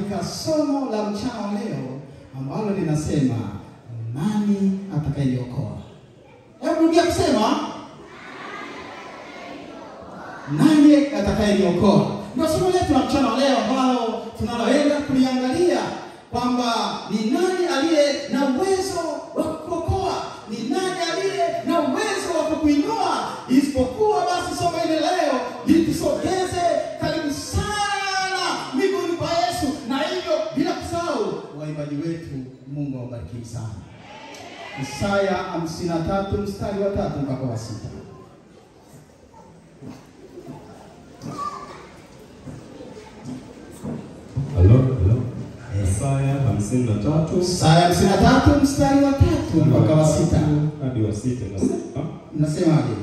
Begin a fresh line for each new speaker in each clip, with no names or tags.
katika somo la mchana leo ambalo linasema nani atakayeokoa. Hebu rudia kusema nani atakayeokoa. Ndio somo letu la mchana leo ambalo tunaloenda kuliangalia kwamba ni nani aliye na uwezo wa kuokoa, ni nani aliye na uwezo wa kukuinua. Isipokuwa basi somo hili leo litusogeze karibu sana miguuni pa Yesu, na hivyo bila kusahau waimbaji wetu. Mungu awabariki sana. Isaya 53 mstari wa 3 mpaka wa 6.
Hello. Isaya 53
mstari wa 3 mpaka wa 6
hadi wa 6
nasemaje?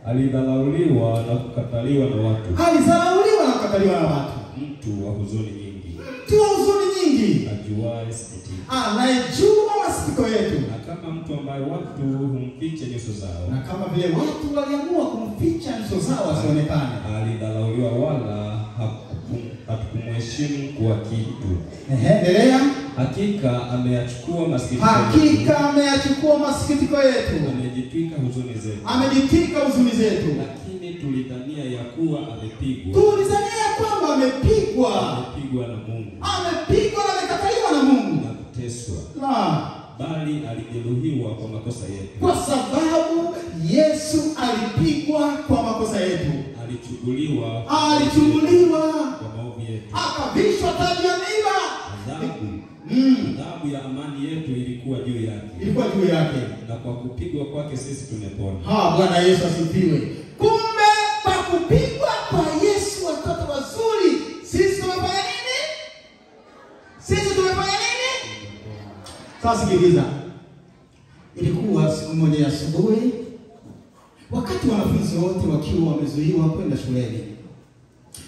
Alidharauliwa na kukataliwa na watu.
Alidharauliwa na kukataliwa na watu.
Mtu wa huzuni nyingi.
Mtu wa huzuni nyingi.
Ajuaye sikitiko.
Anayejua masikitiko yetu.
Na kama mtu ambaye watu humficha nyuso zao.
Na kama vile watu waliamua kumficha nyuso zao wasionekane.
Alidharauliwa wala hakumheshimu kwa kitu.
Endelea.
Hakika ameyachukua masikitiko
yetu.
Amejitwika huzuni zetu. Lakini tulidhania ya kuwa amepigwa.
Tulidhania kwamba amepigwa
na Mungu.
Amepigwa na amekataliwa na Mungu.
Na kuteswa.
Bali
alijeruhiwa kwa makosa yetu.
Kwa sababu Yesu alipigwa kwa makosa yetu.
Alichukuliwa
kwa
maovu yetu.
Akavishwa taji ya miiba.
Adhabu ya amani yetu ilikuwa juu yake. Na kwa kupigwa kwake sisi tumepona.
Bwana Yesu asifiwe. Kumbe kwa kupigwa kwa Yesu watoto wazuri, sisi tumefanya nini? Sasa sikiliza. Ilikuwa siku moja ya asubuhi, wakati wanafunzi wote wakiwa wamezuiwa kwenda shuleni,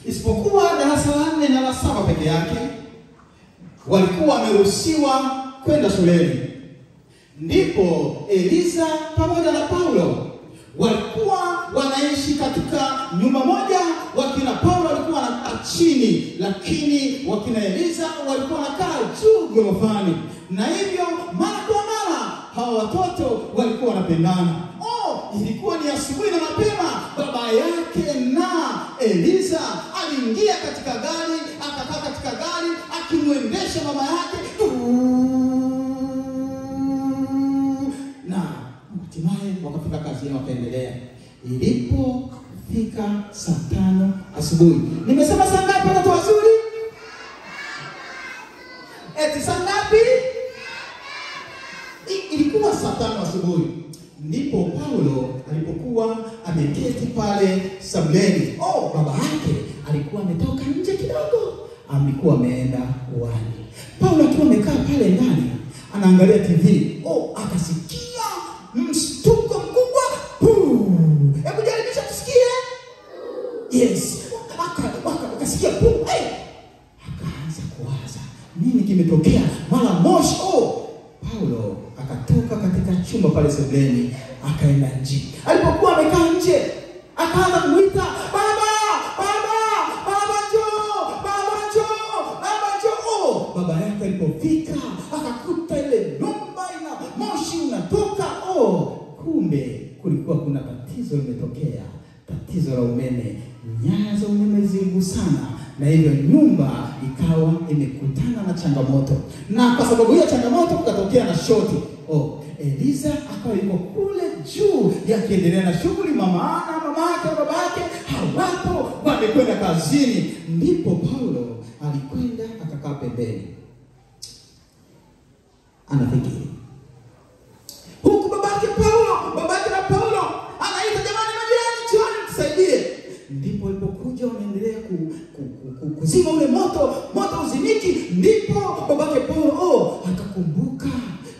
isipokuwa darasa la 4 na la 7 peke yake walikuwa wameruhusiwa kwenda shuleni. Ndipo Eliza pamoja na Paulo walikuwa wanaishi katika nyumba moja. Wakina Paulo walikuwa wanakaa chini, lakini wakina Eliza walikuwa wanakaa juu ghorofani. Na hivyo mara kwa mara hawa watoto walikuwa wanapendana. Ilikuwa ni asubuhi na mapema, baba yake na Eliza aliingia katika gari, akakaa katika gari akimwendesha mama yake, na hatimaye wakafika kazini wakaendelea. Ilipofika saa 5 asubuhi. Nimesema saa ngapi watoto wazuri? Saa ngapi? Ilikuwa saa 5 asubuhi. Ndipo Paulo alipokuwa ameketi pale sebuleni. Baba yake alikuwa ametoka nje kidogo, alikuwa ameenda uani. Paulo akiwa amekaa pale ndani anaangalia TV. Akasikia mshtuko mkubwa. Hebu jaribisha tusikie. Yes. Akasikia akaanza kuwaza, nini kimetokea? Mara moshi. Paulo akatoka katika chumba pale sebuleni, akaenda nje. Alipokuwa amekaa nje, akaanza kumuita, baba njoo. Baba yake alipofika akakuta ile nyumba ina moshi unatoka. Kumbe kulikuwa kuna tatizo limetokea, tatizo la umeme. Nyaya za umeme ziligusana, na hivyo nyumba ikawa imekutana na changamoto, na kwa sababu hiyo changamoto kukatokea na shoti. Eliza akawa yuko kule juu yakiendelea na shughuli. Mama yake na baba yake hawapo, wamekwenda kazini. Ndipo Paulo alikwenda akakaa pembeni, anafikiri huku. Babake na Paulo anaita, jamani, majirani, jioni tusaidie. Ndipo alipokuja wanaendelea kuzima ule moto uzimiki. Ndipo babake Paulo akakumbuka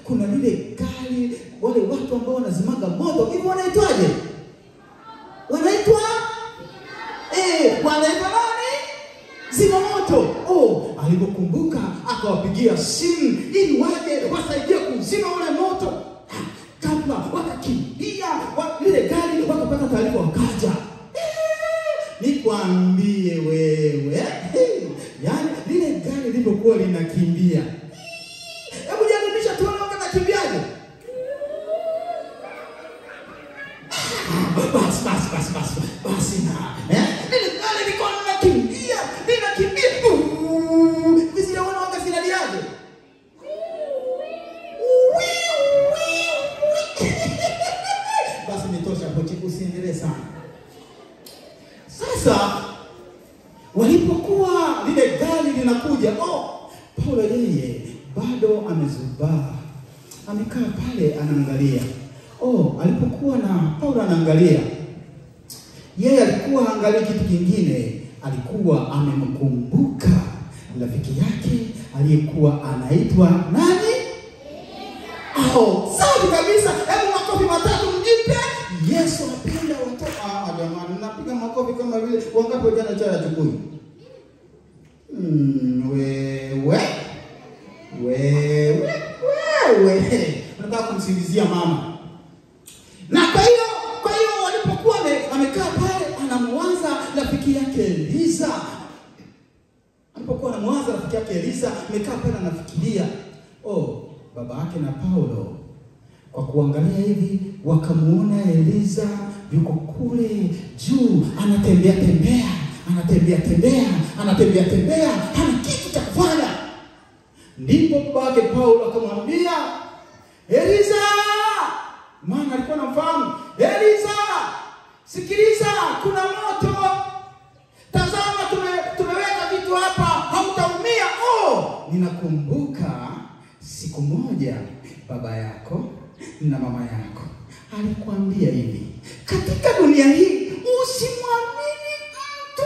kuna lile gari, wale watu ambao wanazimaga moto hivi wanaitwaje? Wanaitwa nani? Zima moto. Alipokumbuka akawapigia simu ili waje wasaidie kuzima ule moto. Kabla wakakimbia lile gari, wakapata taarifa, wakaja. Nikwambie wewe, yani lile gari lipo lilipokuwa linakimbia. Hebu jaribisha tuone wanga nakimbiaje. Basi na. Nilikuwa ninakimbia. Visi ya wana wanga zinaliaje. Basi nitosha pochi usiendelee sana. Sasa walipokuwa lile gari linakuja, Paulo yeye bado amezubaa. Amekaa pale anaangalia. Alipokuwa na Paulo anaangalia, yeye alikuwa haangalii kitu kingine, alikuwa amemkumbuka rafiki yake aliyekuwa anaitwa nani? Safi kabisa. Hebu makofi matatu mjipe. Yesu anapenda watoto. Jamani, napiga makofi kama vile wangapi wajana cha chukui. Wewe. Nataka kumsingizia mama. Na kwa hiyo walipokuwa amekaa pale anamwaza rafiki yake Eliza. Alipokuwa anamwaza rafiki yake Eliza, amekaa pale anafikiria, baba yake na Paulo kwa kuangalia hivi wakamuona Eliza yuko kule juu anatembea tembea, hana kitu cha kufanya. Ndipo baba yake Paulo akamwambia Eliza, maana alikuwa anamfahamu, Eliza, sikiliza, kuna moto. Tazama tumeweka vitu hapa, hautaumia. Ninakumbuka siku moja baba yako na mama yako alikwambia hivi, katika dunia hii usimwamini mtu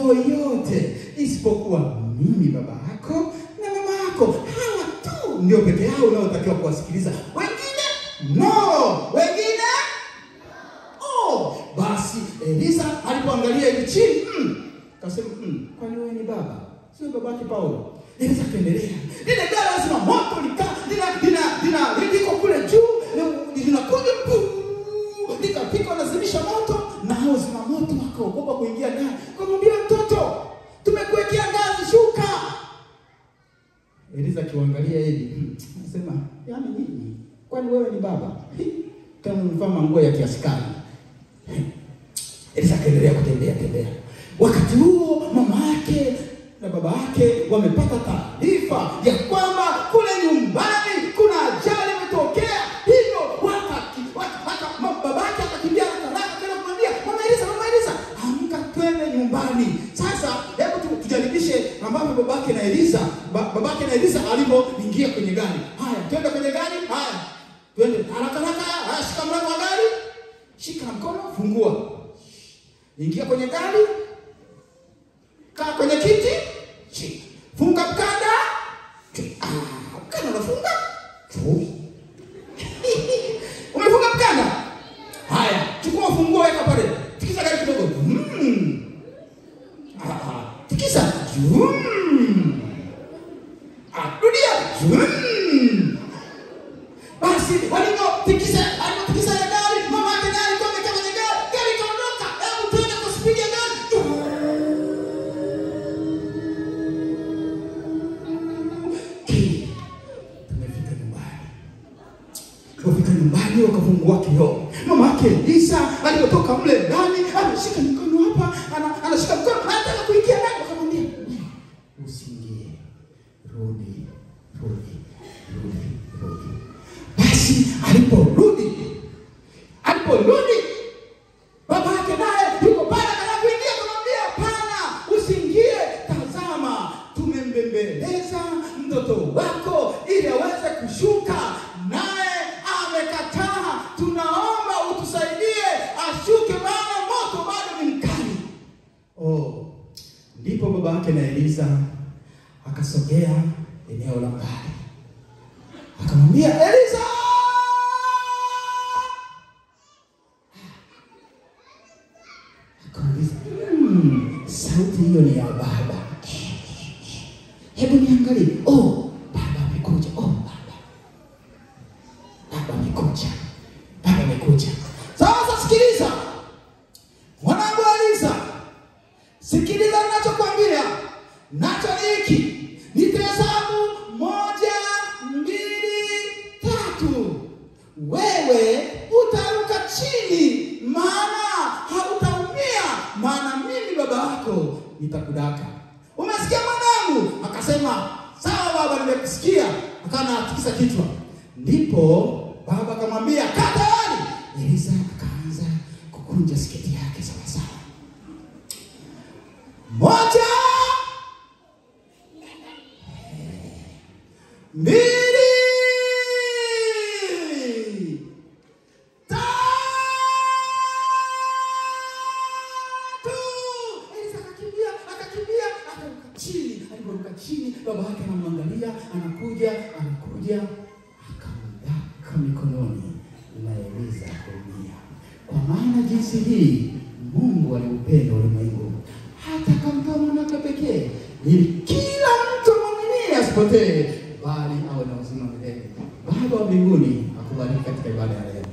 yoyote isipokuwa mimi baba yako na mama yako. Hawa tu ndio peke yao unaotakiwa kuwasikiliza. Wengine basi Eliza alipoangalia hivi chini, akasema kwani wewe ni baba? Sio babake Paulo. Eliza kaendelea. Lile gari lazima moto liko kule juu, linakuja likapika lazimisha moto, na hao zima moto wakaogopa kuingia ndani. Kumwambia mtoto, tumekuwekea ngazi, shuka. Eliza kiangalia hivi, anasema, yaani nini? Kwani wewe ni baba? Kama mfano nguo ya kiaskari. Eliza kaendelea kutembea. Wakati huo mama yake na baba yake wamepata taarifa ya kwamba kule nyumbani kuna ajali imetokea. Hivyo baba yake akakimbia haraka tena kumwambia Mama Eliza, amka twende nyumbani. Sasa hebu tujaribishe ambapo babake na Eliza alipoingia kwenye gari. Haya, twende kwenye gari. Haya, twende haraka. Haya, shika mlango wa gari. Shika mkono, fungua. Ingia kwenye gari. Kaa kwenye kiti. Funga mkanda. Mkanda unafunga? Umefunga mkanda? Haya, chukua funguo weka pale. Tikisa gari kidogo. Tikisa. Rudia. Basi tikisa ya gari, mama yake naye alikuwa amekaa kwenye gari kaondoka. Hebu twende kwa spidi ya gari. Tumefika nyumbani wakafungua kioo. Mama yake Eliza alipotoka mle ndani, anashika mkono hapa, anashika mkono, anataka kuingia ndani. Akamwambia, usiingie. Rudi. Basi aliporudi baba yake naye yuko pale anakuingia, kumwambia hapana, usiingie. Tazama, tumembembeleza mtoto wako ili aweze kushuka, naye amekataa. Tunaomba utusaidie ashuke, maana moto bado ni mkali. Ndipo baba yake na Eliza akasogea eneo la mbali, akamwambia Eliza, akauliza, sauti hiyo ni ya baba. Hebu niangalie. Baba amekuja. Baba amekuja. Sasa sikiliza, mwanangu Eliza, Sikiliza ninachokwambia. Nacho ni hiki. Nitahesabu 1, 2, 3. Wewe utaruka chini, maana hautaumia, maana mimi baba yako nitakudaka. Umesikia mwanangu? Akasema, sawa baba, nimekusikia. Akana atikisa kichwa. Ndipo baba akamwambia, kaa tayari. Eliza akaanza kukunja sketi yake sawa sawa. 1, 2, 3. Eliza akakimbia, akaruka chini. Aliporuka chini, baba yake anamwangalia, anakuja, akamdaka mikononi na Eliza kulia. Kwa maana jinsi hii Mungu aliupenda ulimwengu hata akamtoa mwana pekee, ili kila mtu mwamini asipotee, bali awe na uzima milele. Baba wa mbinguni akubariki katika ibada ya leo.